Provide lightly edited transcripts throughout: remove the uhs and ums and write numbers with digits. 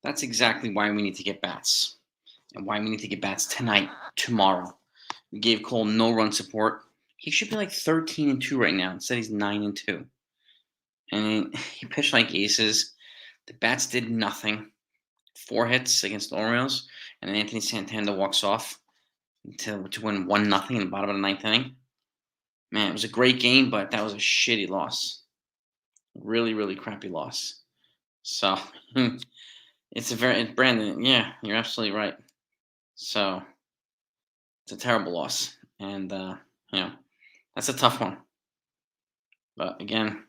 That's exactly why we need to get bats, and why we need to get bats tonight, tomorrow. We gave Cole no run support. He should be like 13-2 right now. Instead, he's 9-2. And he pitched like aces. The bats did nothing. 4 hits against the Orioles, and then Anthony Santander walks off to win 1-0 in the bottom of the ninth inning. Man, it was a great game, but that was a shitty loss. Really, really crappy loss. So it's Brandon. Yeah, you're absolutely right. So it's a terrible loss, and that's a tough one. But again,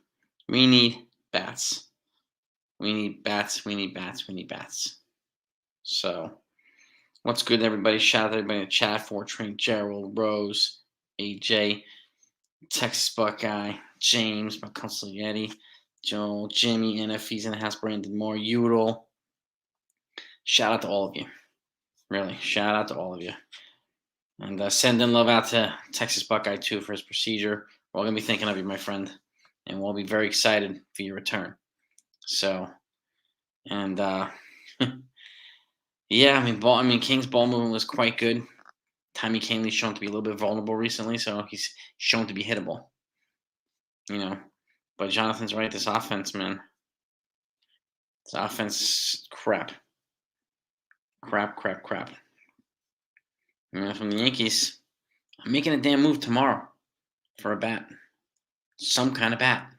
we need bats. We need bats. We need bats. We need bats. So what's good, everybody? Shout out to everybody in the chat: Fortran, Gerald, Rose, AJ, Texas Buckeye, James, Yeti, Joel, Jimmy, NFE's in the house, Brandon Moore, Udall. Shout out to all of you. Really, shout out to all of you. And sending love out to Texas Buckeye, too, for his procedure. We're all going to be thinking of you, my friend. And we'll be very excited for your return. So, and yeah, I mean, King's ball movement was quite good. Tommy Canley's shown to be a little bit vulnerable recently, so he's shown to be hittable. But Jonathan's right. This offense, man. This offense, crap. Crap. From the Yankees, I'm making a damn move tomorrow for a bat. Some kind of bat.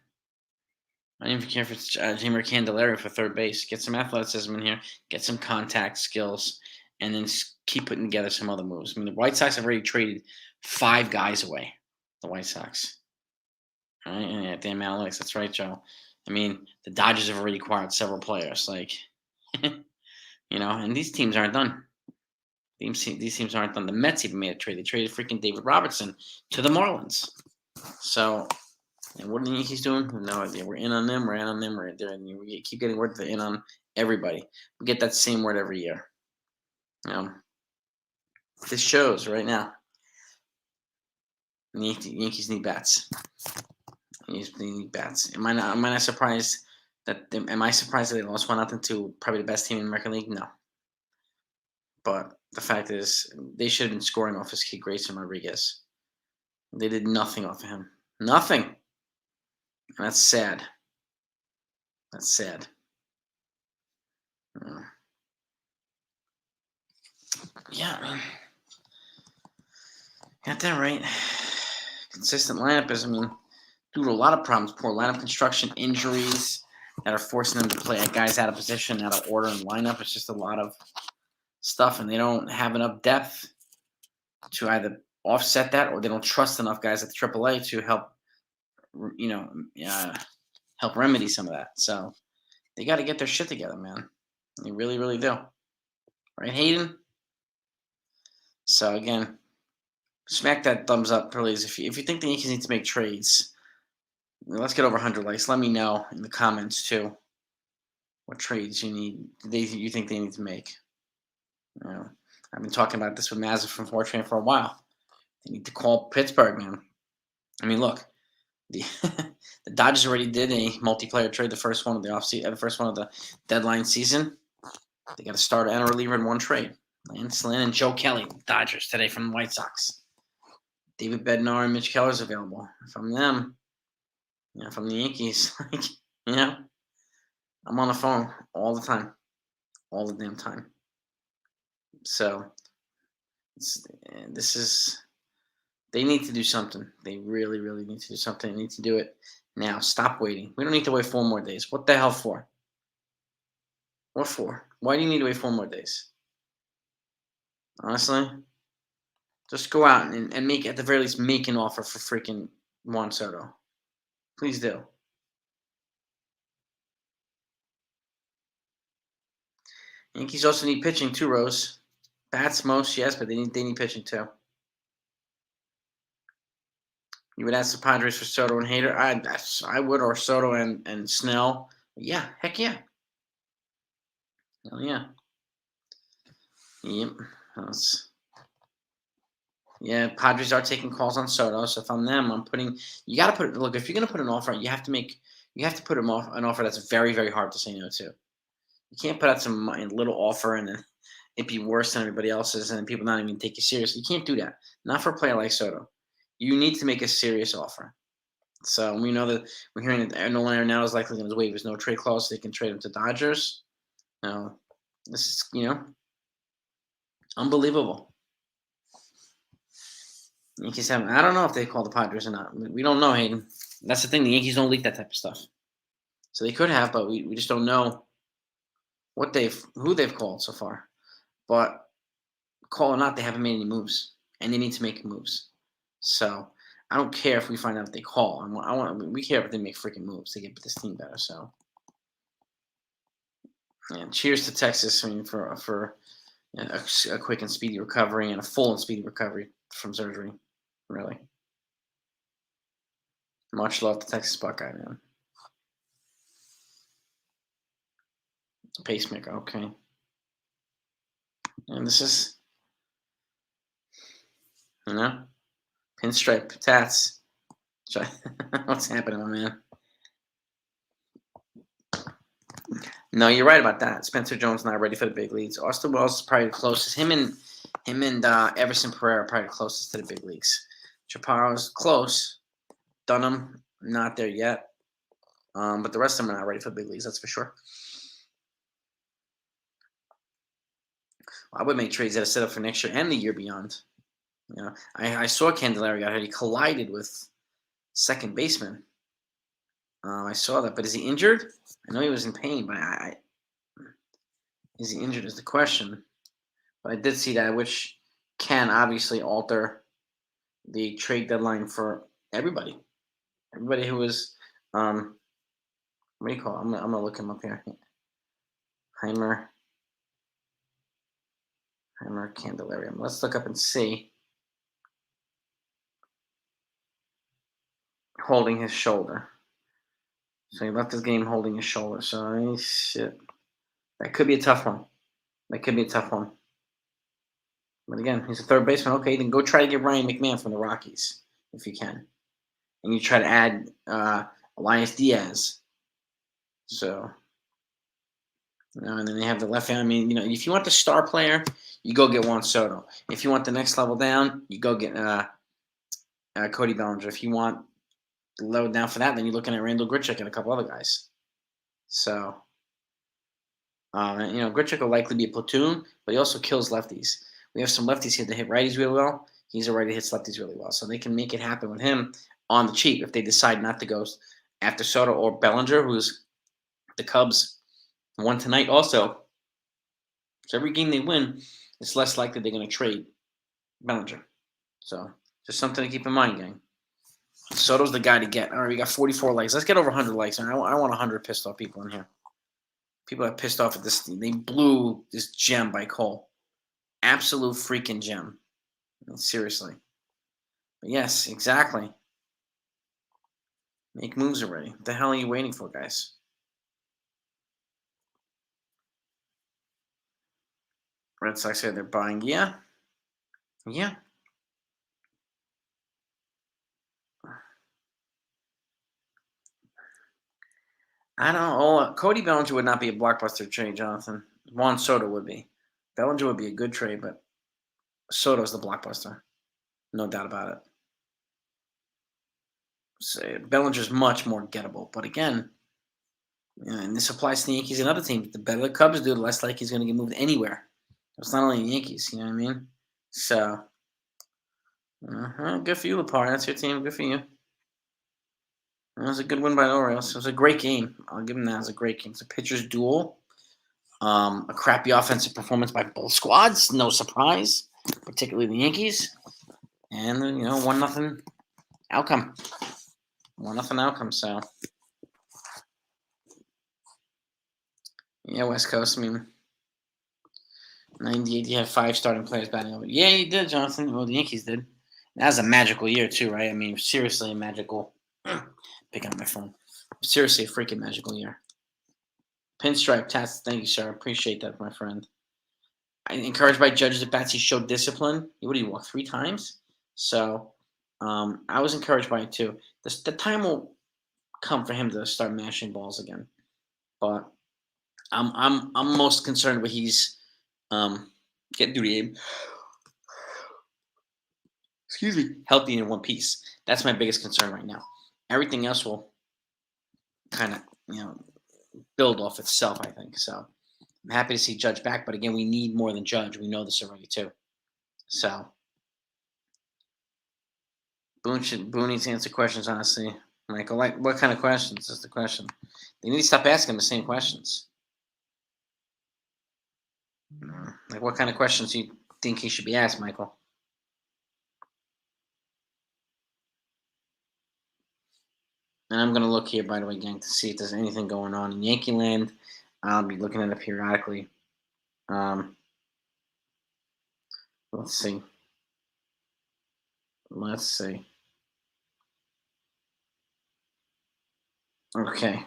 I don't even care if it's Jamer Candelario for third base. Get some athleticism in here. Get some contact skills. And then keep putting together some other moves. I mean, the White Sox have already traded 5 guys away. The White Sox. All right? And yeah, damn analytics. That's right, Joe. I mean, the Dodgers have already acquired several players. Like, and these teams aren't done. These teams aren't done. The Mets even made a trade. They traded freaking David Robertson to the Marlins. So, and what are the Yankees doing? No idea. We're in on them. We're in on them. We're there. We keep getting word that they're in on everybody. We get that same word every year. This shows right now. The Yankees need bats. They need bats. Am I not surprised that? Am I surprised that they lost 1-0 to probably the best team in the American League? No. But the fact is, they should have been scoring off his kid Grayson Rodriguez. They did nothing off of him. Nothing. And that's sad. That's sad. Yeah, I mean, got that right. Consistent lineup is, due to a lot of problems. Poor lineup construction, injuries that are forcing them to play guys out of position, out of order, and lineup. It's just a lot of stuff, and they don't have enough depth to either offset that, or they don't trust enough guys at the AAA to help, help remedy some of that. So they got to get their shit together, man. They really, really do. Right, Hayden? So again, smack that thumbs up, please. If you think the Yankees need to make trades, let's get over 100 likes. Let me know in the comments too what trades you think they need to make. I've been talking about this with Mazza from Fortran for a while. They need to call Pittsburgh, man. Look, the Dodgers already did a multiplayer trade, the first one of the offseason, the first one of the deadline season. They got a starter and a reliever in one trade. Lance Lynn and Joe Kelly, Dodgers today from the White Sox. David Bednar and Mitch Keller's available. From them, from the Yankees, I'm on the phone all the time, all the damn time. So they need to do something. They really, really need to do something. They need to do it now. Stop waiting. We don't need to wait 4 more days. What the hell for? What for? Why do you need to wait 4 more days? Honestly, just go out and make, at the very least, make an offer for freaking Juan Soto. Please do. Yankees also need pitching too, Rose. Bats most, yes, but they need pitching too. You would ask the Padres for Soto and Hader? I would, or Soto and Snell. Yeah, heck yeah. Hell yeah. Yep. Yeah, Padres are taking calls on Soto. So if I'm them, you got to put. Look, if you're going to put an offer, you have to put an offer that's very, very hard to say no to. You You can't put out some little offer and then it be worse than everybody else's and people not even take you seriously. You can't do that. Not for a player like Soto. You need to make a serious offer. So we know that we're hearing that Nolan Arenado is likely going to waive his no trade clause so they can trade him to Dodgers. Now, this is, unbelievable. Yankees haven't. I don't know if they call the Padres or not. We don't know, Hayden. That's the thing. The Yankees don't leak that type of stuff. So they could have, but we just don't know who they've called so far. But call or not, they haven't made any moves, and they need to make moves. So I don't care if we find out if they call. We care if they make freaking moves to get this team better. So yeah, cheers to Texas. I mean, for a quick and speedy recovery and a full and speedy recovery from surgery. Really, much love to Texas Buckeye, man. Pacemaker, okay. And this is, pinstripe tats. What's happening, my man? No, you're right about that. Spencer Jones not ready for the big leagues. Austin Wells is probably the closest. Him and Everson Pereira are probably the closest to the big leagues. Chaparro's close. Dunham not there yet. But the rest of them are not ready for the big leagues. That's for sure. I would make trades that are set up for next year and the year beyond. I saw Candelario got hurt. He collided with second baseman. I saw that, but is he injured? I know he was in pain, but is he injured is the question. But I did see that, which can obviously alter the trade deadline for everybody. Everybody who was, what do you call it? I'm gonna look him up here. Heimer Candelario. Let's look up and see. Holding his shoulder. So he left his game holding his shoulder. So shit. That could be a tough one. But again, he's a third baseman. Okay, then go try to get Ryan McMahon from the Rockies if you can. And you try to add Elias Diaz. So, and then they have the left hand. I mean, if you want the star player, you go get Juan Soto. If you want the next level down, you go get Cody Bellinger. If you want the level down for that, then you're looking at Randall Grichuk and a couple other guys. So, Grichuk will likely be a platoon, but he also kills lefties. We have some lefties here that hit righties really well. He's a righty that hits lefties really well. So they can make it happen with him on the cheap if they decide not to go after Soto or Bellinger, who's the Cubs won tonight also. So every game they win, it's less likely they're going to trade Bellinger. So just something to keep in mind, gang. Soto's the guy to get. All right, we got 44 likes. Let's get over 100 likes. I want 100 pissed off people in here. People are pissed off at this. They blew this gem by Cole. Absolute freaking gem. I mean, seriously. But yes, exactly. Make moves already. What the hell are you waiting for, guys? Red Sox say they're buying. Yeah. I don't know. Cody Bellinger would not be a blockbuster trade, Jonathan. Juan Soto would be. Bellinger would be a good trade, but Soto's the blockbuster. No doubt about it. So Bellinger's much more gettable. But again, and this applies to the Yankees and other teams. The better the Cubs do, the less likely he's going to get moved anywhere. It's not only the Yankees, you know what I mean? So, good for you, Lepar. That's your team. Good for you. It was a good win by the Orioles. It was a great game. I'll give them that. It was a great game. It's a pitcher's duel. A crappy offensive performance by both squads. No surprise, particularly the Yankees. And, 1-0 outcome. 1-0 outcome, so. Yeah, West Coast, 98, you had 5 starting players batting over. Yeah, you did, Jonathan. Well, the Yankees did. That was a magical year, too, right? Seriously, a magical. Picking up my phone. Seriously, a freaking magical year. Pinstripe Tats, thank you, sir. Appreciate that, my friend. I'm encouraged by judges at bats. He showed discipline. What did he walk 3 times? So I was encouraged by it, too. The time will come for him to start mashing balls again. But I'm most concerned with he's getting through the game. Excuse me. Healthy in one piece. That's my biggest concern right now. Everything else will kind of build off itself. I think so. I'm happy to see Judge back, but again, we need more than Judge. We know this already too. So Boone needs to answer questions honestly. Michael, like what kind of questions is the question? They need to stop asking the same questions. Like what kind of questions do you think he should be asked, Michael? And I'm gonna look here, by the way, gang, to see if there's anything going on in Yankee Land. I'll be looking at it periodically. Um, let's see. Let's see. Okay.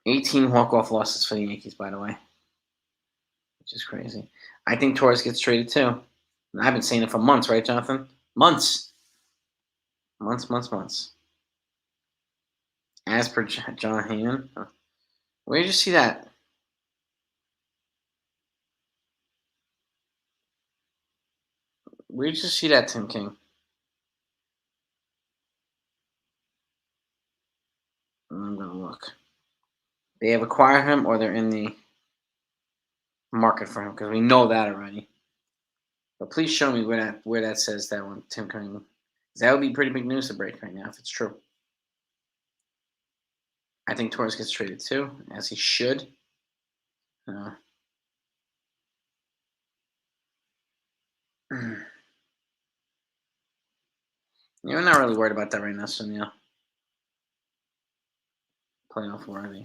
18 walk-off losses for the Yankees, by the way, which is crazy. I think Torres gets traded too. And I've been saying it for months, right, Jonathan? Months. Months, months, months. As per John Heyman. Where did you see that? Where did you see that, Tim King? I'm going to look. They have acquired him or they're in the market for him because we know that already. But please show me where that says that one, Tim King. That would be pretty big news to break right now if it's true. I think Torres gets traded too, as he should. Uh, You're not really worried about that right now, Sunil. Playoff worthy.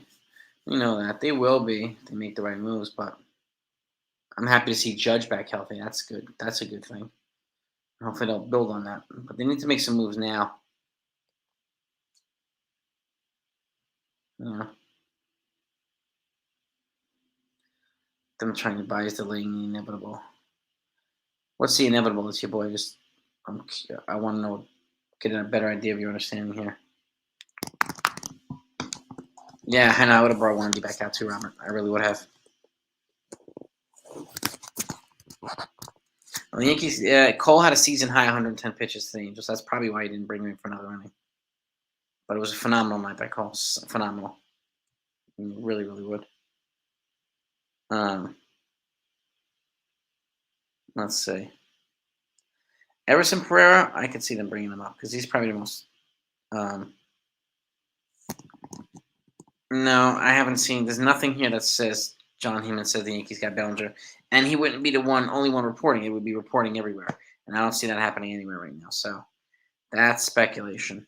We know that. They will be if they make the right moves, but I'm happy to see Judge back healthy. That's good. That's a good thing. Hopefully they'll build on that. But they need to make some moves now. Yeah. Them trying to buy is delaying the inevitable. What's the inevitable? It's your boy. I want to know, get a better idea of your understanding here. Yeah, I know. I would have brought Wandy back out too, Robert. I really would have. Well, the Yankees, Cole had a season high 110 pitches to the Angels. That's probably why he didn't bring him in for another inning. But it was a phenomenal night by Cole. Phenomenal. Really, really would. Um, let's see. Everson Pereira, I could see them bringing him up because he's probably the most. Um, no, I haven't seen. There's nothing here that says John Heyman says the Yankees got Bellinger, and he wouldn't be the only one reporting. It would be reporting everywhere, and I don't see that happening anywhere right now. So that's speculation.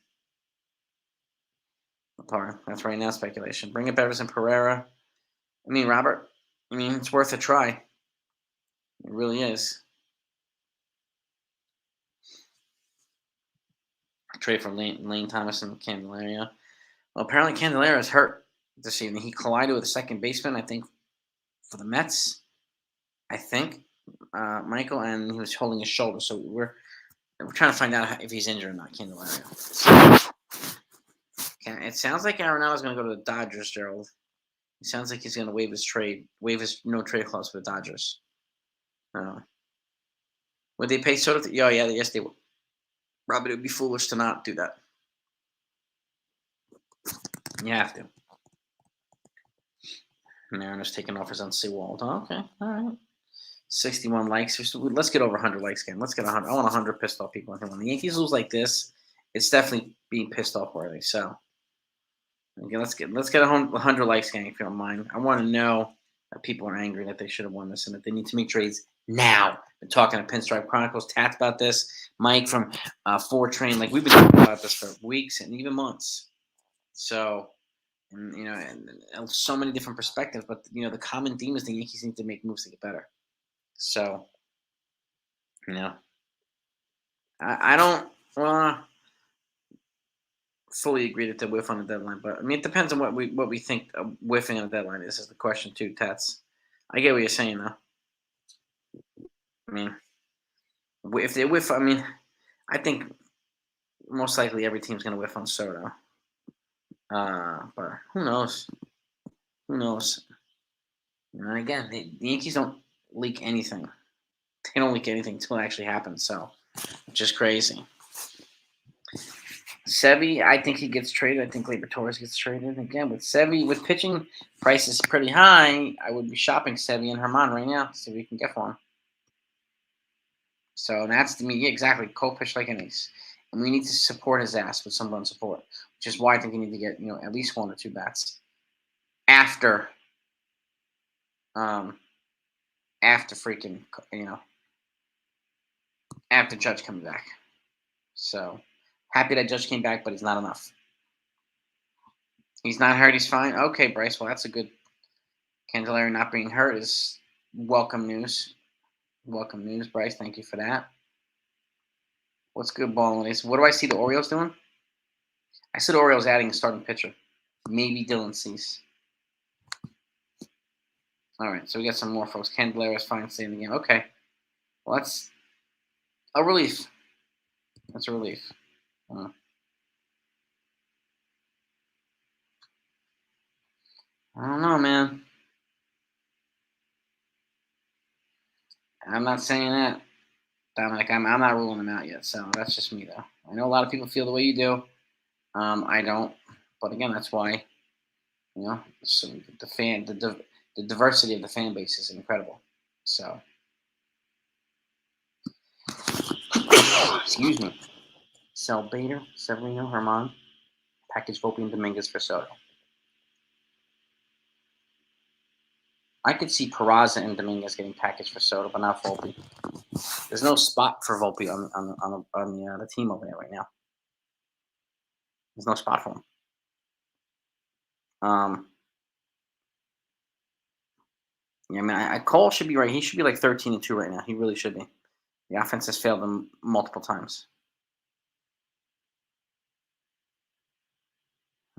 That's right now speculation. Bring up Everson Pereira. I mean, Robert. I mean, it's worth a try. It really is. Trade for Lane Thomas and Candelaria. Well, apparently Candelaria is hurt this evening. He collided with a second baseman, I think, for the Mets. I think, Michael, and he was holding his shoulder. So we're trying to find out if he's injured or not, Candelaria. It sounds like Arenado's going to go to the Dodgers, Gerald. It sounds like he's going to waive his no trade clause for the Dodgers. Would they pay Soto? Yeah, yes, they would. Robert, it would be foolish to not do that. You have to. Mariners taking offers on Seawald. Oh, okay, all right. 61 likes. Let's get over 100 likes again. Let's get 100. I want 100 pissed off people. When the Yankees lose like this, it's definitely being pissed off worthy. So, okay, let's get 100 likes, gang, if you don't mind. I want to know that people are angry that they should have won this and that they need to make trades now. Been talking to Pinstripe Chronicles, Tats about this. Mike from 4Train, like we've been talking about this for weeks and even months. So, and so many different perspectives, but the common theme is the Yankees need to make moves to get better. So, I don't fully agree that they whiff on the deadline, but I mean it depends on what we think whiffing on the deadline is the question too, Tats. I get what you're saying though. I mean, if they whiff, I mean, I think most likely every team's going to whiff on Soto. But who knows? Who knows? And again, the Yankees don't leak anything. They don't leak anything until it actually happens. So, which is crazy. Sevy, I think he gets traded. I think Gleyber Torres gets traded. Again, with Sevy, with pitching prices pretty high, I would be shopping Sevy and Herman right now. See what we can get for him. So that's to me, yeah, exactly. Cole pitched like an ace. And we need to support his ass with some run support, which is why I think we need to get, at least one or two bats after um after freaking you know, after Judge coming back. So happy that Judge came back, but he's not enough. He's not hurt, he's fine. Okay, Bryce. Well, that's a good Candelario not being hurt is welcome news. Welcome news, Bryce. Thank you for that. What's good balling is what do I see the Orioles doing? I see the Orioles adding a starting pitcher. Maybe Dylan Cease. All right, so we got some more folks. Candelario is fine staying in the game. Okay. Well, that's a relief. That's a relief. Uh, I don't know, man. I'm not saying that, Dominic. I'm not ruling them out yet. So that's just me, though. I know a lot of people feel the way you do. I don't. But again, that's why so the diversity of the fan base is incredible. So, excuse me. Sell Bader, Severino, Herman, package Volpe and Dominguez for Soto. I could see Peraza and Dominguez getting packaged for Soto, but not Volpe. There's no spot for Volpe on the team over there right now. There's no spot for him. Yeah, I mean, Cole should be right. He should be like 13-2 right now. He really should be. The offense has failed him multiple times.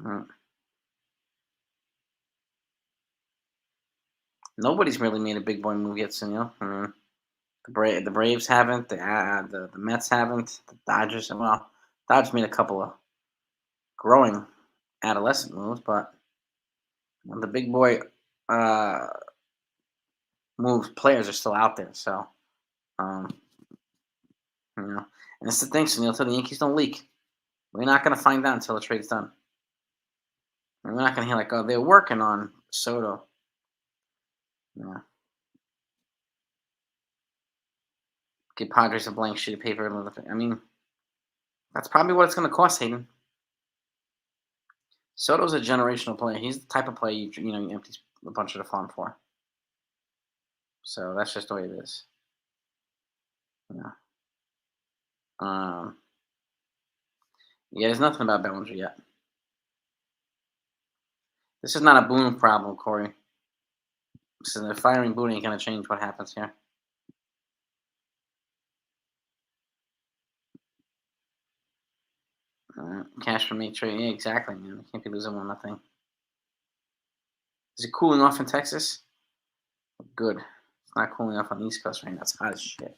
Mm. Nobody's really made a big boy move yet, Sunil. I mean, the Braves haven't. The Mets haven't. The Dodgers. Well, Dodgers made a couple of growing adolescent moves, but the big boy uh, moves players are still out there. So, um, and it's the thing, Sunil. Until the Yankees don't leak, we're not going to find out until the trade's done. And we're not going to hear like, oh, they're working on Soto. Yeah. Give Padres a blank sheet of paper. I mean, that's probably what it's going to cost, Hayden. Soto's a generational player. He's the type of player you empty a bunch of the farm for. So that's just the way it is. Yeah. Um. Yeah, there's nothing about Bellinger yet. This is not a Boone problem, Corey. So the firing Boone ain't gonna change what happens here. Cash for me trade. Yeah, exactly, man. Can't be losing 1-0. Is it cooling off in Texas? Good. It's not cooling off on the East Coast right now. It's hot as shit.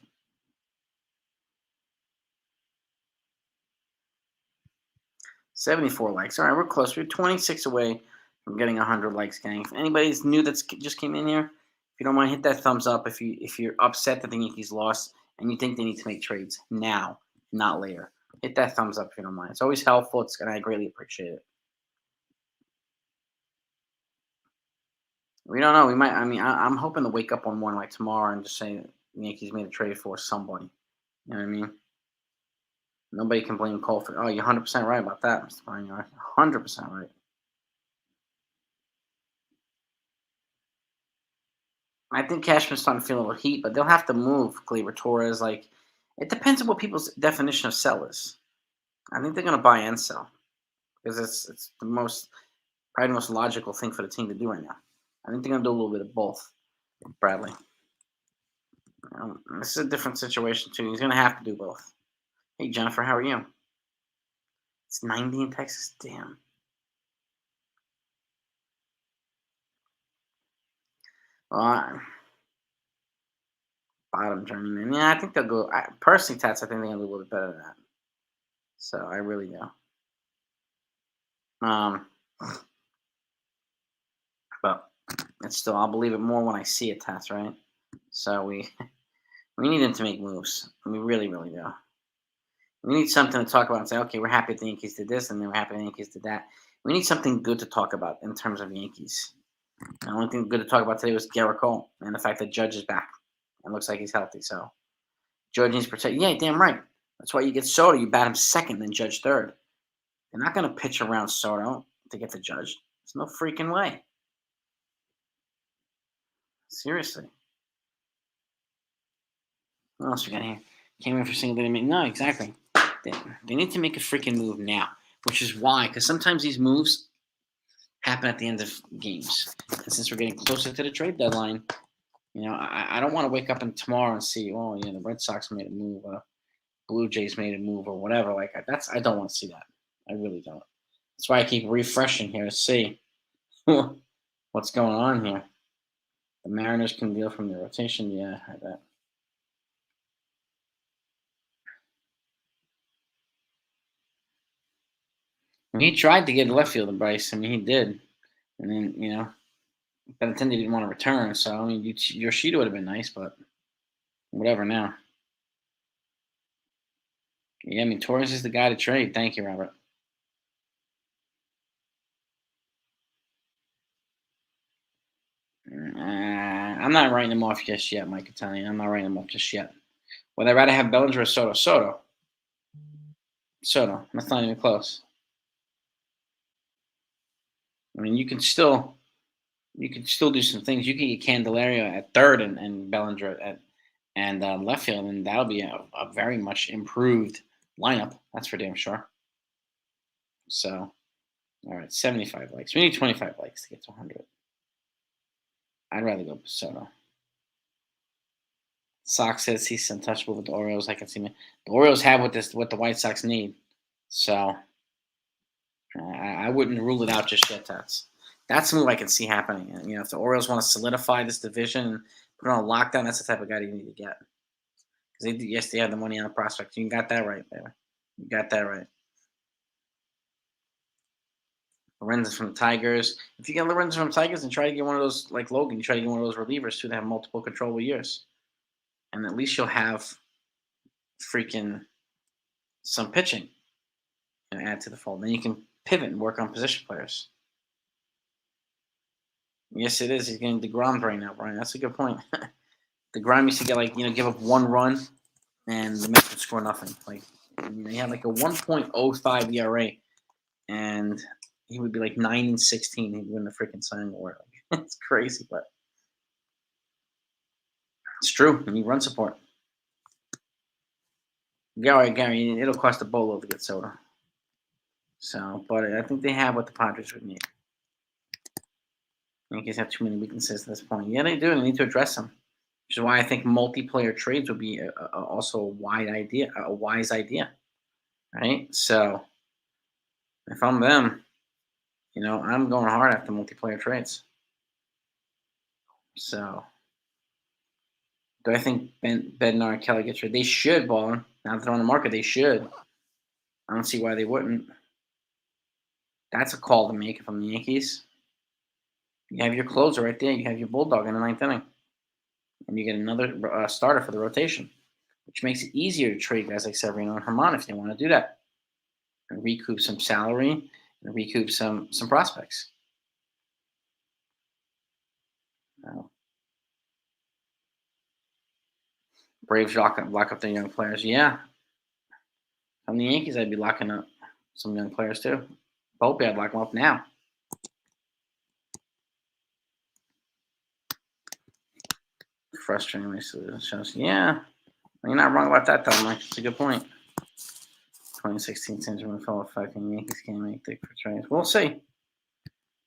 74 likes. All right, we're close. We're 26 away from getting 100 likes, gang. If anybody's new that's just came in here, if you don't mind, hit that thumbs up. If you're upset that the Yankees lost and you think they need to make trades now, not later, hit that thumbs up if you don't mind. It's always helpful. And I greatly appreciate it. We don't know. We might. I mean, I'm hoping to wake up one morning like tomorrow and just say the Yankees made a trade for somebody. You know what I mean? Nobody can blame Cole for. Oh, you're 100% right about that, Mr. Barney. 100% right. I think Cashman's starting to feel a little heat, but they'll have to move Gleyber Torres. Like, it depends on what people's definition of sell is. I think they're going to buy and sell because it's probably the most logical thing for the team to do right now. I think they're going to do a little bit of both. Bradley. This is a different situation too. He's going to have to do both. Hey Jennifer, how are you? It's 90 in Texas. Damn. Well, bottom journeyman. Yeah, I think they'll go. Personally, Tats, I think they're going to do a little bit better than that. So I really do. Um, but It's still, I'll believe it more when I see it, Tats, right? So we we need him to make moves. We really, really do. We need something to talk about and say, okay, we're happy the Yankees did this, and then we're happy the Yankees did that. We need something good to talk about in terms of Yankees. The only thing good to talk about today was Garrett Cole and the fact that Judge is back. It looks like he's healthy. So Judge needs to protect. Yeah, damn right. That's why you get Soto. You bat him second, then Judge third. They're not going to pitch around Soto to get the Judge. There's no freaking way. Seriously. What else we got here? Came in for single day. No, exactly. They need to make a freaking move now, which is why, because sometimes these moves happen at the end of games. And since we're getting closer to the trade deadline, I don't want to wake up tomorrow and see, oh, yeah, the Red Sox made a move, Blue Jays made a move, or whatever. Like I don't want to see that. I really don't. That's why I keep refreshing here to see what's going on here. The Mariners can deal from the rotation. Yeah, I bet. He tried to get left fielder, Bryce. I mean, he did. And then, Benintendi didn't want to return. So, I mean, Yoshida would have been nice, but whatever now. Yeah, I mean, Torres is the guy to trade. Thank you, Robert. I'm not writing him off just yet, Mike Italian. I'm not writing him off just yet. Would I rather have Bellinger or Soto? Soto. Soto. That's not even close. I mean, you can still do some things. You can get Candelario at third and Bellinger at left field, and that'll be a very much improved lineup. That's for damn sure. So, all right, 75 likes. We need 25 likes to get to 100. I'd rather go Soto. Sox says he's untouchable with the Orioles. I can see the Orioles have what the White Sox need. So I wouldn't rule it out just yet. That's the move I can see happening. And, if the Orioles want to solidify this division and put it on lockdown, that's the type of guy you need to get. Because yes, they have the money on the prospect. You got that right there. You got that right. Lorenzo from the Tigers. If you get Lorenzo from the Tigers, then try to get one of those, like Logan, you try to get one of those relievers too that have multiple controllable years. And at least you'll have freaking some pitching and add to the fold. Then you can pivot and work on position players. Yes, it is. He's getting DeGrom right now, Brian. That's a good point. DeGrom used to get give up one run, and the Mets would score nothing. He had like a 1.05 ERA, and he would be like 9-16. He'd win the freaking Cy Young Award. It's crazy, but it's true. You need run support. Gary, it'll cost a bolo to get Soto. So, but I think they have what the Padres would need. Yankees have too many weaknesses at this point. Yeah, they do. They need to address them, which is why I think multiplayer trades would be also a wise idea, right? So, if I'm them, I'm going hard after multiplayer trades. So, do I think Bednar and Kelly get traded? They should, Ballin. Now that they're on the market, they should. I don't see why they wouldn't. That's a call to make if I'm the Yankees. You have your closer right there. You have your bulldog in the ninth inning. And you get another starter for the rotation, which makes it easier to trade guys like Severino and Herman if they want to do that. And recoup some salary and recoup some prospects. Braves lock up their young players. Yeah. If I'm the Yankees, I'd be locking up some young players too. Volpe, I'd lock them up now. Frustrating. Yeah. You're not wrong about that, though, Mike. It's a good point. 2016 seems when fellow fucking Yankees can't make the trades. We'll see.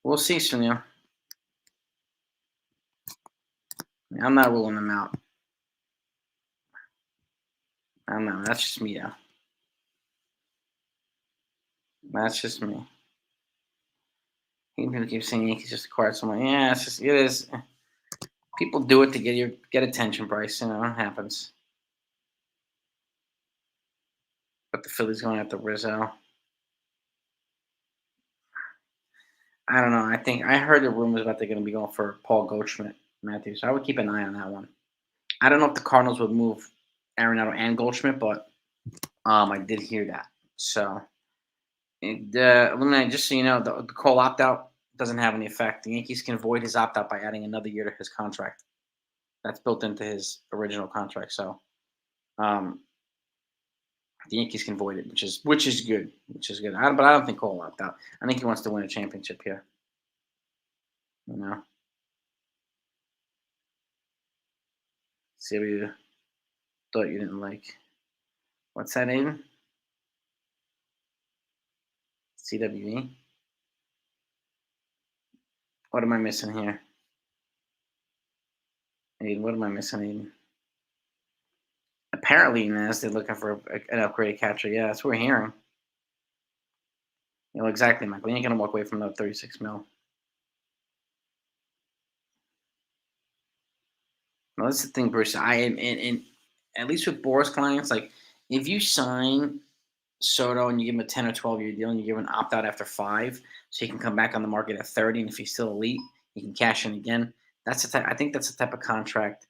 We'll see, Sunil. I'm not ruling them out. I don't know. That's just me, though. That's just me. People keep saying Yankees just acquired someone. Yeah, it is. People do it to get attention, Bryce. It happens. But the Phillies going after Rizzo. I don't know. I think I heard the rumors about they're going to be going for Paul Goldschmidt, Matthew. So I would keep an eye on that one. I don't know if the Cardinals would move Arenado and Goldschmidt, but I did hear that. So Illuminati, just so you know, the Cole opt out doesn't have any effect. The Yankees can void his opt out by adding another year to his contract. That's built into his original contract. So um, the Yankees can void it, which is good, which is good. But I don't think Cole will opt out. I think he wants to win a championship here. You know, see what you thought you didn't like. What's that, Aiden? CWE. What am I missing here, Aiden? What am I missing, Aiden? Apparently, Naz, they're looking for an upgraded catcher. Yeah, that's what we're hearing. Exactly, Michael. You ain't gonna walk away from the 36 mil. Well, that's the thing, Bruce. I am, and at least with Boris clients, like if you sign Soto and you give him a 10 or 12-year deal and you give him an opt out after 5, so he can come back on the market at 30, and if he's still elite, he can cash in again. That's the type. I think that's the type of contract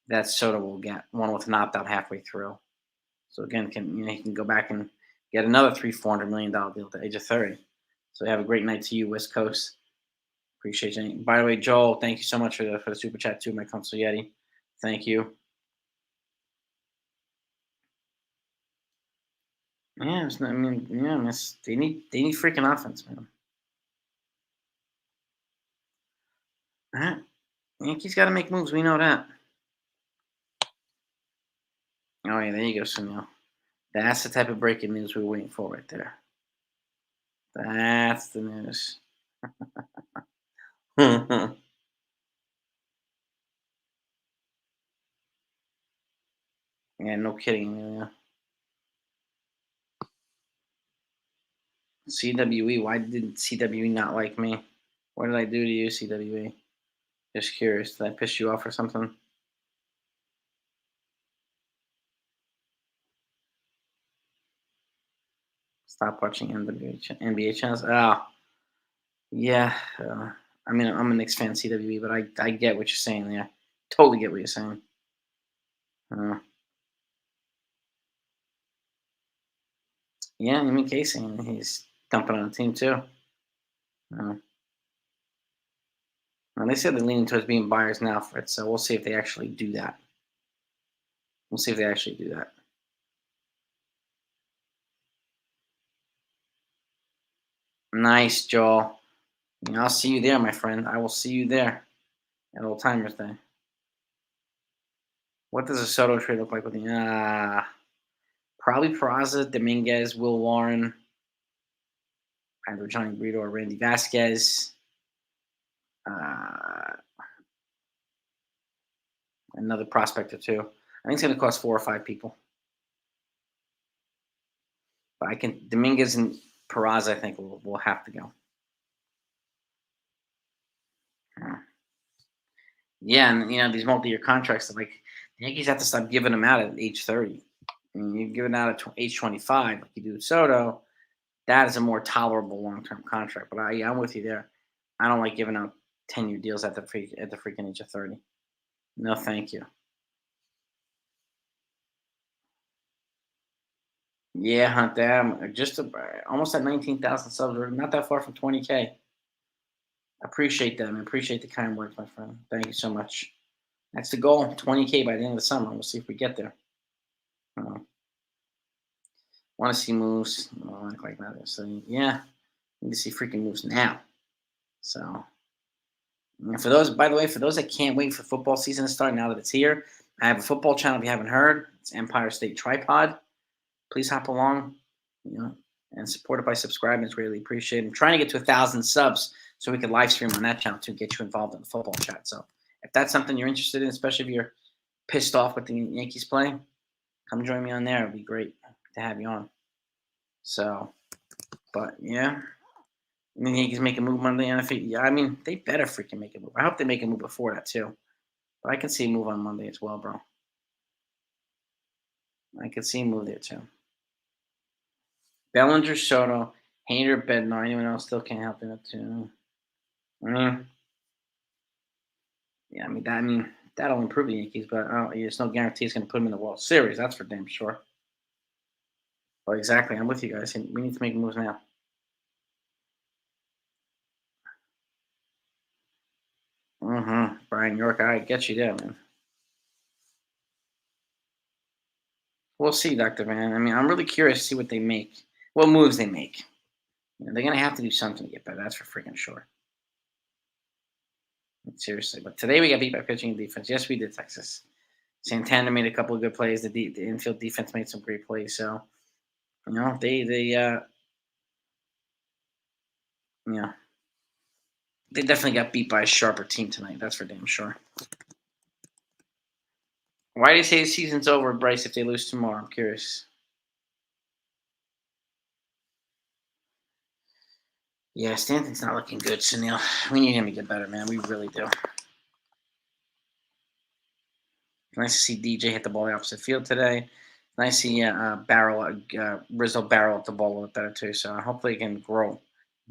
that Soto will get, one with an opt out halfway through. So again, he can go back and get another $300-400 million deal at the age of 30. So have a great night to you, West Coast. Appreciate you. By the way, Joel, thank you so much for the super chat too, my Council Yeti. Thank you. Yeah, I mean, yeah, they need freaking offense, man. All right. Yankees got to make moves. We know that. Oh yeah, there you go, Sunil. That's the type of breaking news we were waiting for right there. That's the news. Yeah, no kidding, Amelia. CWE. Why did CWE not like me? What did I do to you, CWE? Just curious. Did I piss you off or something? Stop watching NBA channels. Oh, yeah. I mean, I'm a Knicks fan, CWE, but I get what you're saying there. Totally get what you're saying. Uh, yeah, I mean, Casey, he's dumping on the team too. Uh, and they said they're leaning towards being buyers now for it, so we'll see if they actually do that. We'll see if they actually do that. Nice, Joel. I'll see you there, my friend. I will see you there at Old Timers Day. What does a Soto trade look like with the probably Peraza, Dominguez, Will Warren, either Johnny Brito or Randy Vasquez. Uh, another prospect or two. I think it's going to cost 4 or 5 people. But I can Dominguez and Peraza, I think will have to go. Yeah, and these multi-year contracts, like the Yankees have to stop giving them out at age 30. I mean, you give it out at age 25, like you do with Soto. That is a more tolerable long-term contract. But I'm with you there. I don't like giving out 10-year deals at the freaking age of 30. No, thank you. Yeah, Hunt. Just almost at 19,000 subs. We're not that far from 20K. Appreciate that, man. Appreciate the kind words, my friend. Thank you so much. That's the goal. 20K by the end of the summer. We'll see if we get there. Want to see moves? Like that. So yeah, need to see freaking moves now. So for those, by the way, for those that can't wait for football season to start now that it's here, I have a football channel. If you haven't heard, it's Empire State Tripod. Please hop along, and support it by subscribing. It's really appreciated. I'm trying to get to 1,000 subs so we can live stream on that channel to get you involved in the football chat. So if that's something you're interested in, especially if you're pissed off with the Yankees playing, come join me on there. It'd be great to have you on. So, but yeah, I mean, the Yankees make a move Monday, and yeah, I mean, they better freaking make a move. I hope they make a move before that too. But I can see a move on Monday as well, bro. I could see a move there too. Bellinger, Soto, Hader, Bednar. Anyone else still can't help it too? I mean, yeah, I mean that'll improve the Yankees, but there's no guarantee it's going to put them in the World Series. That's for damn sure. Well, exactly. I'm with you guys. And we need to make moves now. Brian York, I get you there, man. We'll see, Doctor Van. I mean, I'm really curious to see what they make, what moves they make. They're going to have to do something to get better. That's for freaking sure. Seriously. But today we got beat by pitching and defense. Yes, we did, Texas. Santana made a couple of good plays. The infield defense made some great plays. So yeah, they definitely got beat by a sharper team tonight. That's for damn sure. Why do you say the season's over, Bryce? If they lose tomorrow, I'm curious. Yeah, Stanton's not looking good, Sunil. We need him to get better, man. We really do. Nice to see DJ hit the ball the opposite field today. Nice to see Rizzo barrel up the ball a little better too. So hopefully he can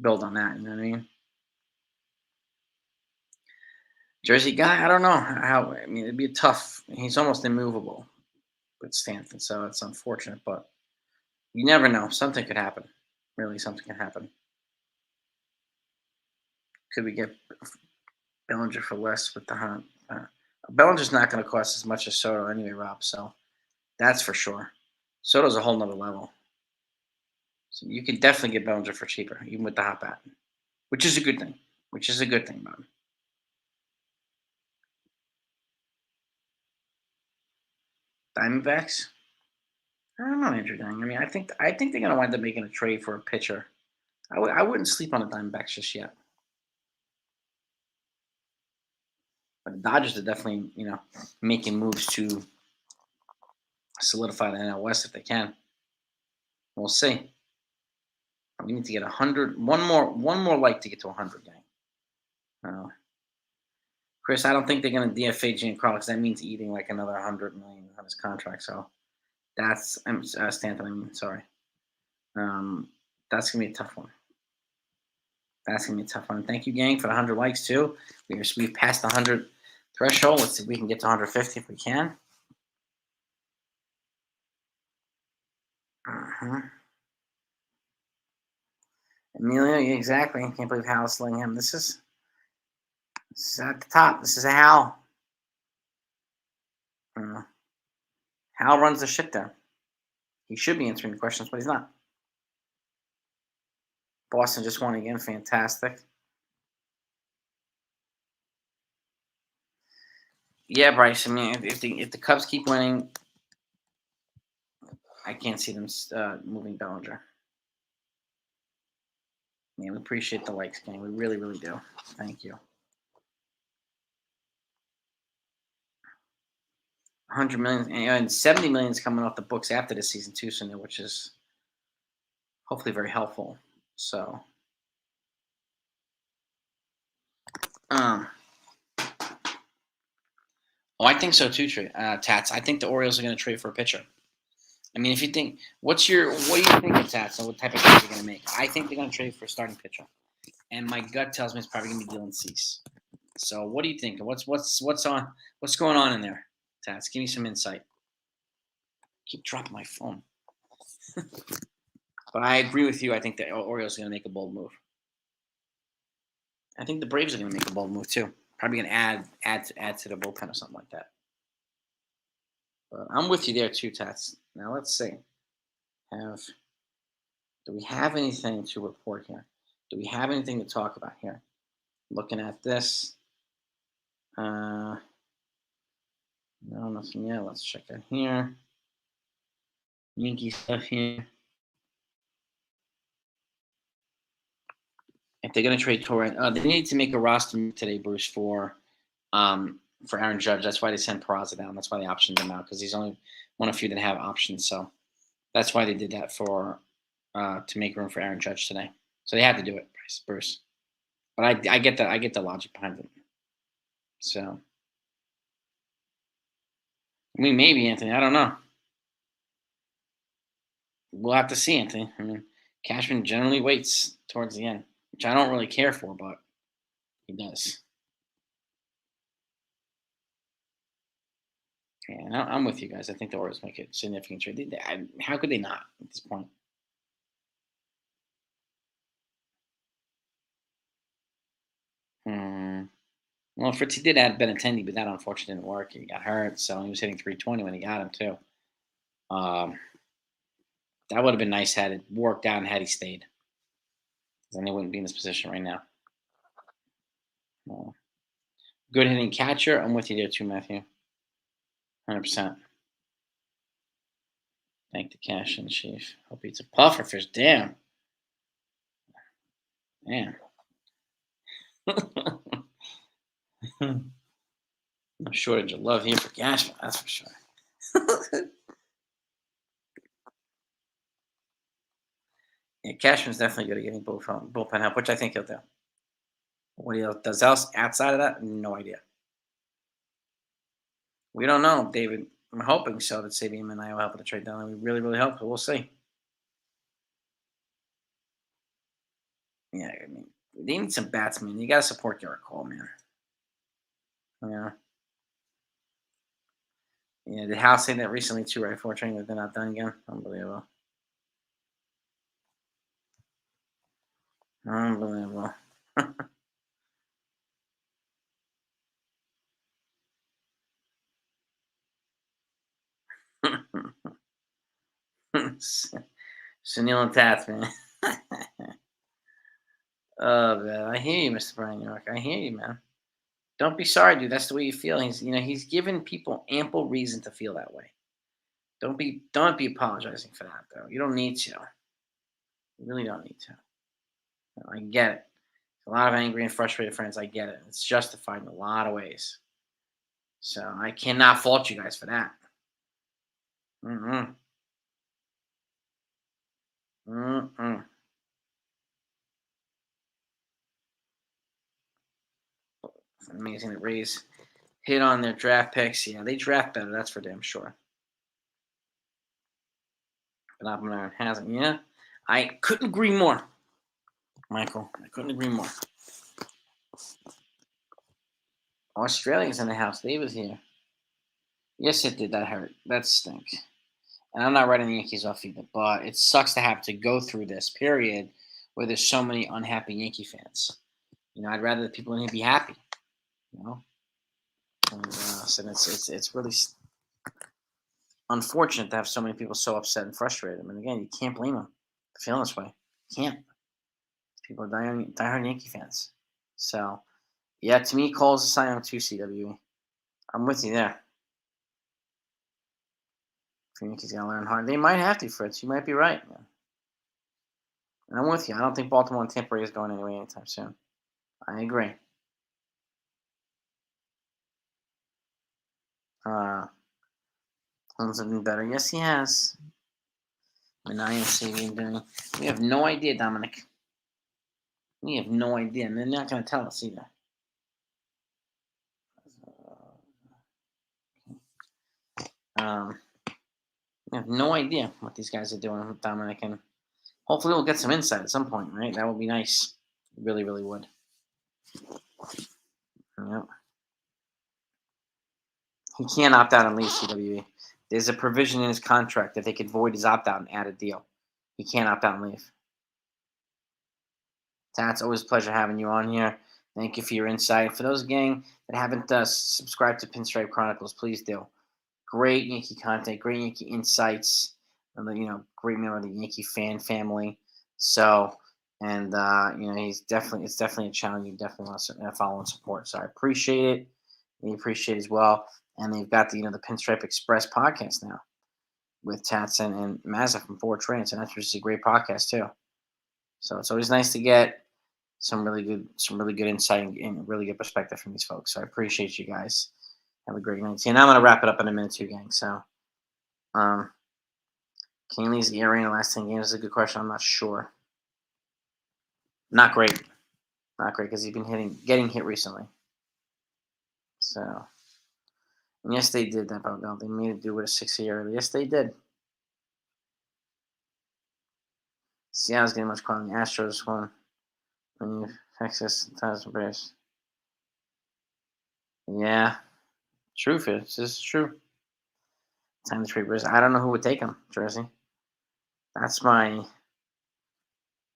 build on that. You know what I mean? Jersey guy, I don't know how. I mean, it'd be tough. He's almost immovable with Stanton, so it's unfortunate. But you never know. Something could happen. Really, something could happen. Could we get Bellinger for less with the hunt? Bellinger's not going to cost as much as Soto anyway, Rob. So that's for sure. Soto's a whole nother level. So you can definitely get Bellinger for cheaper, even with the hot bat, which is a good thing. Which is a good thing about him. Diamondbacks. I don't know, Andrew Dang. I mean, I think they're going to wind up making a trade for a pitcher. I wouldn't sleep on the Diamondbacks just yet. But the Dodgers are definitely, making moves to solidify the NL West if they can. We'll see. We need to get 100. One more like to get to 100, gang. Uh, Chris, I don't think they're going to DFA Giancarlo because that means eating like another 100 million on his contract. So that's Stanton. I mean, sorry. Um, that's gonna be a tough one. That's gonna be a tough one. Thank you, gang, for the 100 likes too. We've passed the 100 threshold. Let's see if we can get to 150 if we can. Uh-huh. Emilio, yeah, exactly. I can't believe Hal's slaying him. This is at the top. This is a Hal. Uh, Hal runs the ship there. He should be answering the questions, but he's not. Boston just won again. Fantastic. Yeah, Bryce. I mean, if the Cubs keep winning, I can't see them moving Bellinger. Man, we appreciate the likes, gang. We really, really do. Thank you. 100 million and 70 million is coming off the books after this season too, Sunil, which is hopefully very helpful. So, um, I think so too, Tats. I think the Orioles are going to trade for a pitcher. I mean, if you think, what do you think of Tats and what type of trade they're going to make? I think they're going to trade for a starting pitcher, and my gut tells me it's probably going to be Dylan Cease. So, what do you think? What's going on in there, Tats? Give me some insight. Keep dropping my phone. But I agree with you. I think the Orioles are going to make a bold move. I think the Braves are going to make a bold move too. Probably going to add to the bullpen or something like that. But I'm with you there too, Tats. Now let's see. Do we have anything to report here? Do we have anything to talk about here? Looking at this. No, nothing yet. Let's check out here. Yankee stuff here. If they're going to trade Torres, they need to make a roster move today, Bruce, for Aaron Judge. That's why they sent Peraza down. That's why they optioned him out because he's only one of few that have options. So that's why they did that to make room for Aaron Judge today. So they had to do it, Bruce. But I get the logic behind it. So I mean, maybe Anthony. I don't know. We'll have to see, Anthony. I mean, Cashman generally waits towards the end, which I don't really care for, but He does. Yeah, I'm with you guys. I think the Orioles make a significant trade. How could they not at this point? Hmm. Well, Fritzy did add Benintendi, but that unfortunately didn't work. He got hurt, so he was hitting 320 when he got him too. Um, that would have been nice had it worked out and had he stayed. Then they wouldn't be in this position right now. Uh, Good hitting catcher. I'm with you there too, Matthew. 100%. Thank the cash in chief. Hope it's a puffer fish. Damn. Man. No shortage of love here for Cashman, that's for sure. Yeah, Cashman's definitely good at getting bullpen help, which I think he'll do. What he does else outside of that, no idea. We don't know, David. I'm hoping so that Sabian and I will help with the trade deadline. We really, really hope, but we'll see. Yeah, I mean, they need some batsmen. You got to support Garrett Cole, man. Yeah. Yeah, did House say that recently too, right? Before training that they're not done again? Unbelievable. Unbelievable. Sunil and Tats, man. Oh man, I hear you, Mr. Brian York. I hear you, man. Don't be sorry, dude. That's the way you feel. He's given people ample reason to feel that way. Don't be apologizing for that though. You don't need to. You really don't need to. I get it. A lot of angry and frustrated friends. I get it. It's justified in a lot of ways. So I cannot fault you guys for that. Mm-mm. Mm-mm. It's amazing that Rays hit on their draft picks. Yeah, they draft better. That's for damn sure. But Oppenheimer hasn't. Yeah, I couldn't agree more, Michael. I couldn't agree more. Australia's in the house. They was here. Yes, it did. That hurt. That stinks. And I'm not writing the Yankees off either, but it sucks to have to go through this period where there's so many unhappy Yankee fans. I'd rather the people in here be happy. You know, so it's really unfortunate to have so many people so upset and frustrated. I mean, again, you can't blame them for feeling this way. You can't. People are diehard Yankee fans. So, yeah, to me, Cole's a sign of 2 CWE. I'm with you there. Yankees got to learn hard. They might have to, Fritz. You might be right, man. And I'm with you. I don't think Baltimore and Tampa Bay is going anywhere anytime soon. I agree. Uh, Holmes has been better. Yes, he has. Minaya saving doing. We have no idea, Dominic. We have no idea, and they're not going to tell us either. Um, we have no idea what these guys are doing with Dominic, and hopefully we'll get some insight at some point, right? That would be nice. It really, really would. Yep. He can't opt out and leave CWE. There's a provision in his contract that they could void his opt out and add a deal. He can't opt out and leave. That's always a pleasure having you on here. Thank you for your insight. For those gang that haven't subscribed to Pinstripe Chronicles, please do. Great Yankee content, great Yankee insights, and great member of the Yankee fan family. So, and it's definitely a channel you definitely want to follow and support. So I appreciate it. We appreciate it as well. And they've got the Pinstripe Express podcast now with Tats and Mazza from Four Trains, and that's just a great podcast too. So it's always nice to get some really good insight and really good perspective from these folks. So I appreciate you guys. Have a great night. See, and I'm gonna wrap it up in a minute too, gang. So, um, Canley's ERA in the last 10 games is a good question. I'm not sure. Not great. Not great because he's been getting hit recently. So, and yes, they did that, but they made it do with a 6 ERA. Yes, they did. Seattle's getting much closer. The Astros won. When you Texas, Thousand Bears. Yeah, truth is, this is true. Time to trade Briz. I don't know who would take him, Jersey. That's my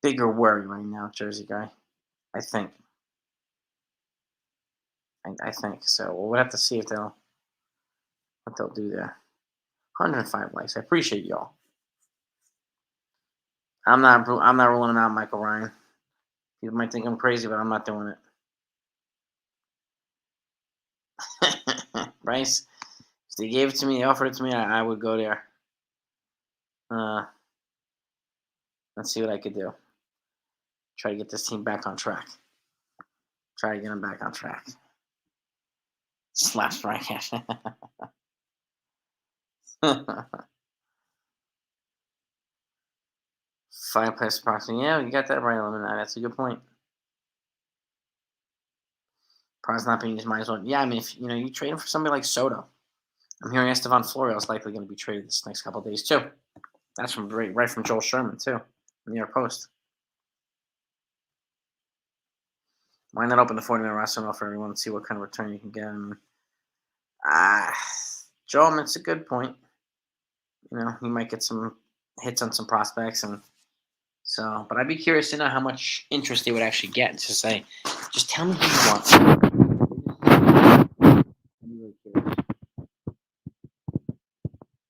bigger worry right now, Jersey guy. I think. I think so. We'll have to see if they'll what they'll do there. 105 likes. I appreciate y'all. I'm not ruling him out, Michael Ryan. People might think I'm crazy, but I'm not doing it. Bryce, if they gave it to me, they offered it to me, I would go there. Let's see what I could do. Try to get this team back on track. Try to get them back on track. Slaps Frank. 5 plus approximately. Yeah, you got that right, Eliminati. That's a good point. Probably not being used, might as well. Yeah, I mean, if you trade him for somebody like Soto. I'm hearing Estevan Florial is likely going to be traded this next couple of days too. That's from right from Joel Sherman too, New York Post. Why not open the 40-man roster and offer everyone and see what kind of return you can get? Joel, it's a good point. He might get some hits on some prospects, and so. But I'd be curious to know how much interest they would actually get to say, just tell me who you want. I'm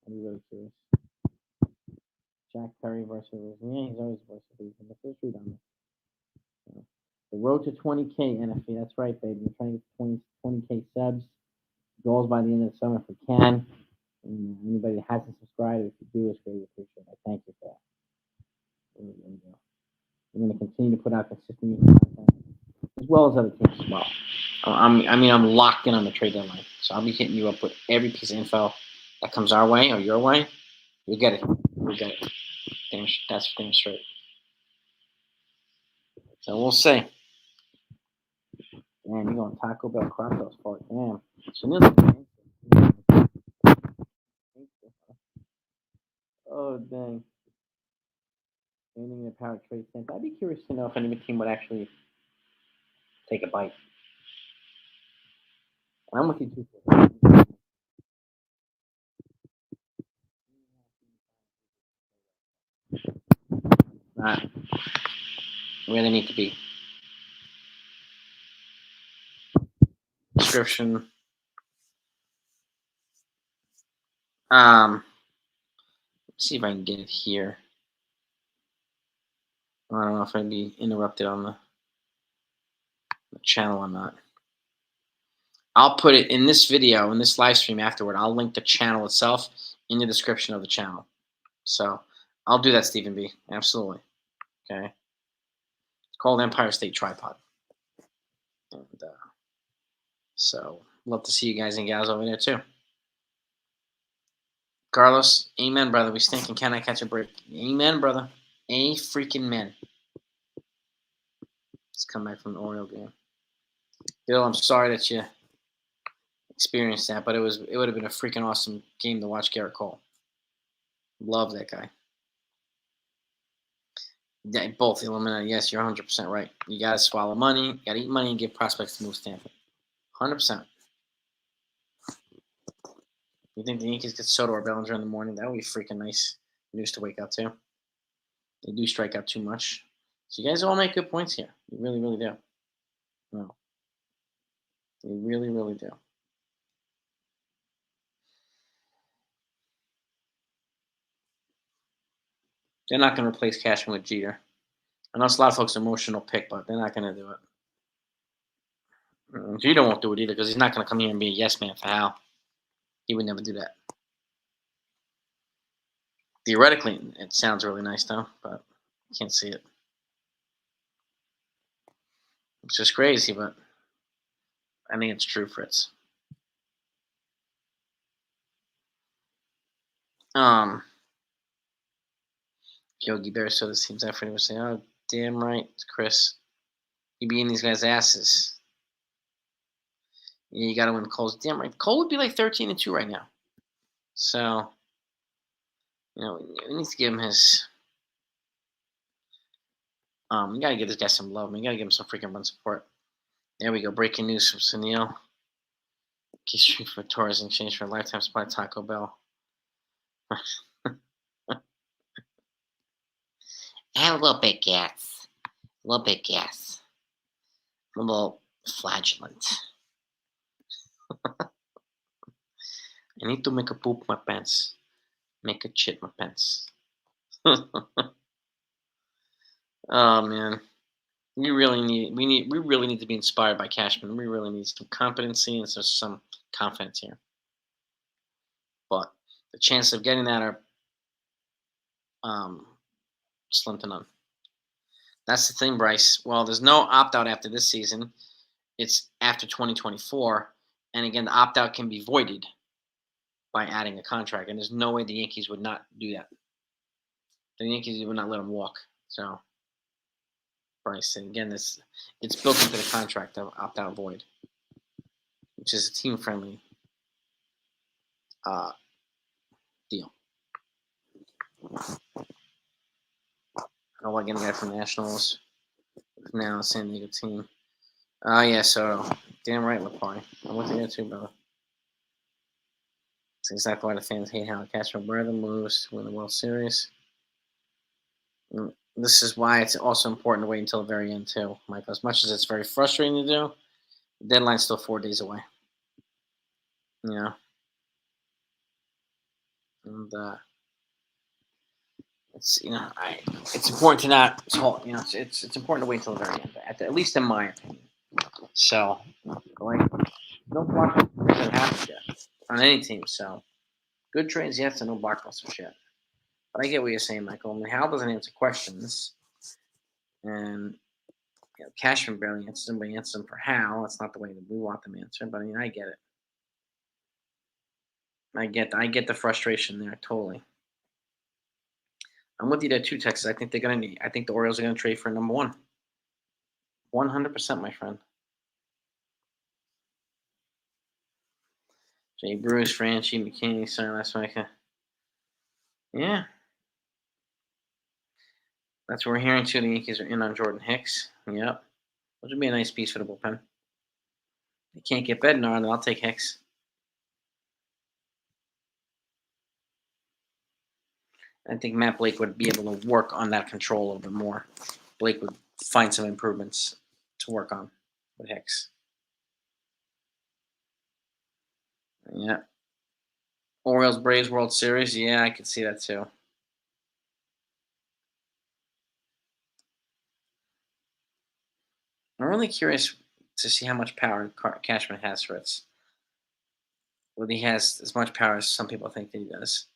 really curious. Jack Perry versus he's always versus in the first round. The road to 20K NFP. That's right, baby. We're trying to get 20K subs. Goals by the end of the summer if we can. And anybody that hasn't subscribed, if you do, it's greatly appreciated. I thank you for that. We're going to continue to put out consistent content as well as other teams as well. I'm locked in on the trade deadline, so I'll be hitting you up with every piece of info that comes our way or your way. You'll get it. You'll get it. That's damn straight. So we'll see. Man, you're going Taco Bell Crocos for it. Damn. Oh, dang. Anything in the power trade sense. I'd be curious to know if any team would actually take a bite. I'm with you too. Not where they need to be. Description. Let's see if I can get it here. I don't know if I'd be interrupted on the channel or not. I'll put it in this video, in this live stream afterward. I'll link the channel itself in the description of the channel. So I'll do that, Stephen B. Absolutely. Okay. It's called Empire State Tripod. And so love to see you guys and gals over there too. Carlos, amen, brother. We stinking cannot catch a break. Amen, brother. A freaking man. Let's come back from the Oriole game. Bill, I'm sorry that you experienced that, but it would have been a freaking awesome game to watch Garrett Cole. Love that guy. Yeah, both eliminated. Yes, you're 100% right. You got to swallow money, you got to eat money, and give prospects to move Stanford. 100%. You think the Yankees get Soto or Bellinger in the morning? That would be freaking nice news to wake up to. They do strike out too much. So you guys all make good points here. You really, really do. No. You really, really do. They're not going to replace Cashman with Jeter. I know it's a lot of folks' emotional pick, but they're not going to do it. Jeter won't do it either because he's not going to come here and be a yes man for Hal. He would never do that. Theoretically, it sounds really nice though, but I can't see it. It's just crazy, but I think it's true, Fritz. Yogi Berra, so this team's effort was saying, "Oh, damn right, Chris. You be in these guys' asses. Yeah, you got to win Cole's. Damn right. Cole would be like 13-2 right now. So, we need to give him his. We got to give this guy some love. We got to give him some freaking run support. There we go. Breaking news from Sunil. Key Street for tours in exchange for a lifetime supply of Taco Bell. And a little bit gas. A little bit gas. A little flagellant. I need to make a poop my pants. Make a shit my pants. Oh man. We really need to be inspired by Cashman. We really need some competency and some confidence here. But the chances of getting that are um, slim to none. That's the thing, Bryce. Well, there's no opt out after this season. It's after 2024, and again, the opt out can be voided by adding a contract, and there's no way the Yankees would not do that. The Yankees would not let him walk. So, Bryce, and again, it's built into the contract of opt out void, which is a team friendly deal. I don't want to get a guy from the Nationals. Now San Diego team. Oh yeah, so damn right, Lapari. I'm with you too, brother. That's exactly why the fans hate how Cashman Brother moves to win the World Series. This is why it's also important to wait until the very end too, Michael. As much as it's very frustrating to do, the deadline's still 4 days away. You know, and it's it's important to not it's important to wait until the very end, at least in my opinion. So, like, no blockbusters happen yet on any team. So, good trades, yes, and no blockbusters yet. But I get what you're saying, Michael. I mean, Hal doesn't answer questions, and Cashman barely answers them. But he answers them for Hal. That's not the way that we want them answered. But I mean, I get it. I get the frustration there totally. I'm with you there too, Texas. I think they're gonna need. I think the Orioles are gonna trade for number one. 100%, my friend. Jay Bruce, Franchi, McKinney, sorry, last week. Yeah, that's what we're hearing too. The Yankees are in on Jordan Hicks. Yep, which would be a nice piece for the bullpen. They can't get Bednar, then I'll take Hicks. I think Matt Blake would be able to work on that control a little bit more. Blake would find some improvements to work on with Hicks. Yeah. Orioles Braves World Series. Yeah, I could see that too. I'm really curious to see how much power Cashman has for it. Whether he has as much power as some people think that he does.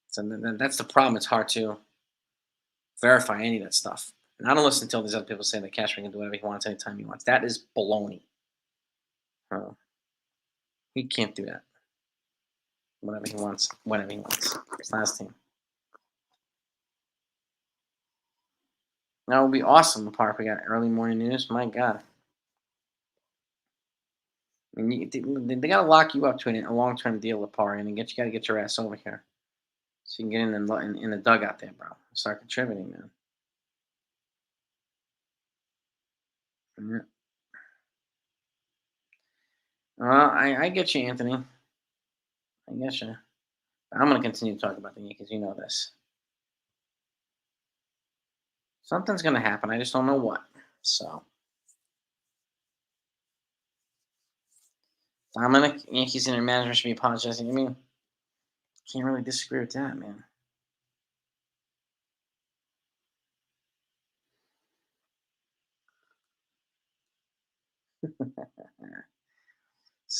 So that's the problem. It's hard to verify any of that stuff. And I don't listen to all these other people saying that Cashman can do whatever he wants anytime he wants. That is baloney. He can't do that. Whatever he wants, whenever he wants. It's not his team. That would be awesome. Park. We got early morning news. My God. I mean, they got to lock you up to a long-term deal with Park, and you got to get your ass over here so you can get in the dugout there, bro. Start contributing, man. Yeah. Well, I get you, Anthony. I get you. I'm going to continue to talk about the Yankees. You know this. Something's going to happen. I just don't know what. So, Dominic, Yankees senior management should be apologizing. I mean, can't really disagree with that, man.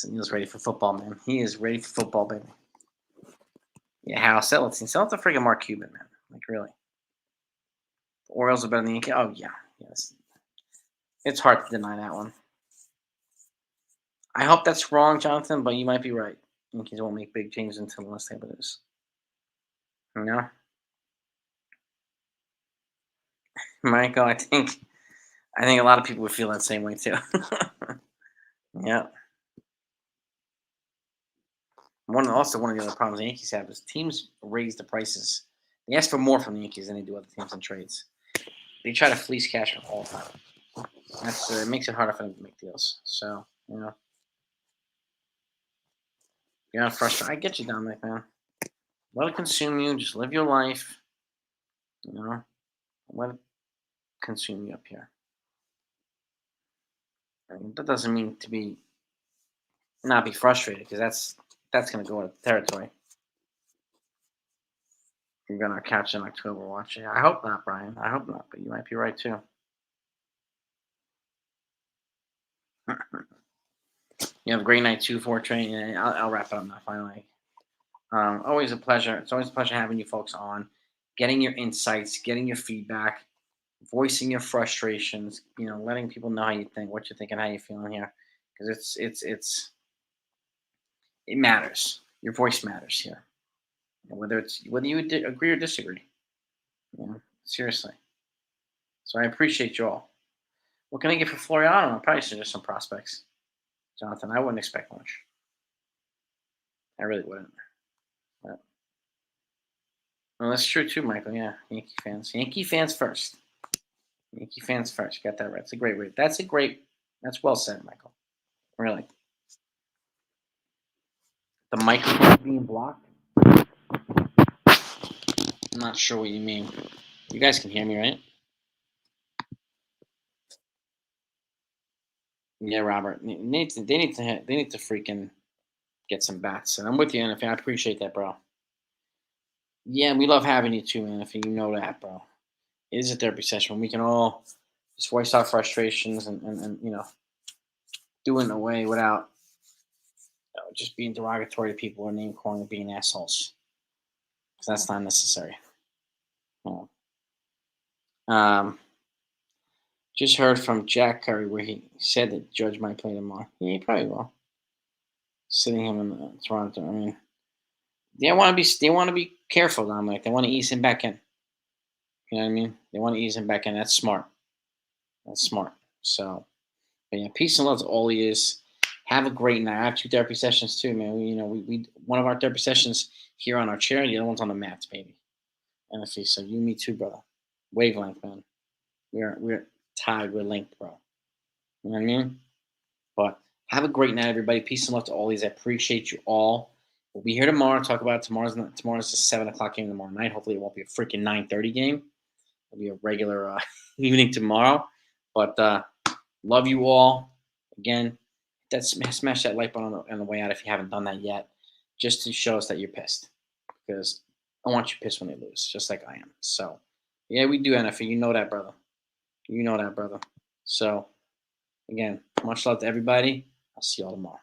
Neil's ready for football, man. He is ready for football, baby. Yeah, how sell it? Sell it to freaking Mark Cuban, man. Like, really. The Orioles are better than the Yankees. Oh, yeah. Yes. It's hard to deny that one. I hope that's wrong, Jonathan, but you might be right. Yankees won't make big changes unless they lose. You know? Michael, I think a lot of people would feel that same way too. Yeah. One of the other problems the Yankees have is teams raise the prices. They ask for more from the Yankees than they do other teams in trades. They try to fleece cash all the time. It makes it harder for them to make deals. So, You're not frustrated. I get you, Dominic, man. Let it consume you. Just live your life. You know, let it consume you up here. I mean, that doesn't mean to be not be frustrated because that's gonna go with the territory. You're gonna catch in October watching. I hope not, Brian. I hope not, but you might be right too. You have a great night too, Fortran. And I'll wrap it up now finally. Always a pleasure. It's always a pleasure having you folks on, getting your insights, getting your feedback, voicing your frustrations. Letting people know how you think, what you're thinking, how you feeling here, because it matters. Your voice matters here, and whether you agree or disagree. Seriously. So I appreciate you all. What can I get for Floriano? I probably suggest some prospects, Jonathan. I wouldn't expect much. I really wouldn't. But, well, that's true too, Michael. Yeah, Yankee fans. Yankee fans first. Yankee fans first. You got that right. That's a great rate. That's well said, Michael. Really. The microphone being blocked? I'm not sure what you mean. You guys can hear me, right? Yeah, Robert. They need to freaking get some bats. And I'm with you, NFA. I appreciate that, bro. Yeah, we love having you too, man. If you know that, bro. It is a therapy session when we can all just voice our frustrations and do it in a way without just being derogatory to people or name calling or being assholes. Because that's not necessary. No. Just heard from Jack Curry where he said that Judge might play tomorrow. Yeah, he probably will. Sitting him in Toronto. I mean, they want to be careful, Dominic. They want to ease him back in. You know what I mean? They want to ease him back in. That's smart. That's smart. So, but yeah, peace and love to all he is. Have a great night. I have 2 therapy sessions too, man. We one of our therapy sessions here on our chair, and the other one's on the mats, baby. And if so you, me too, brother. Wavelength, man. We're tied. We're linked, bro. You know what I mean? But have a great night, everybody. Peace and love to all these. I appreciate you all. We'll be here tomorrow. Talk about tomorrow's a 7 o'clock game tomorrow night. Hopefully, it won't be a freaking 9:30 game. It'll be a regular evening tomorrow. But love you all. Again, smash that like button on the way out if you haven't done that yet, just to show us that you're pissed. Because I want you pissed when they lose, just like I am. So, yeah, we do, NFL. You know that, brother. You know that, brother. So, again, much love to everybody. I'll see y'all tomorrow.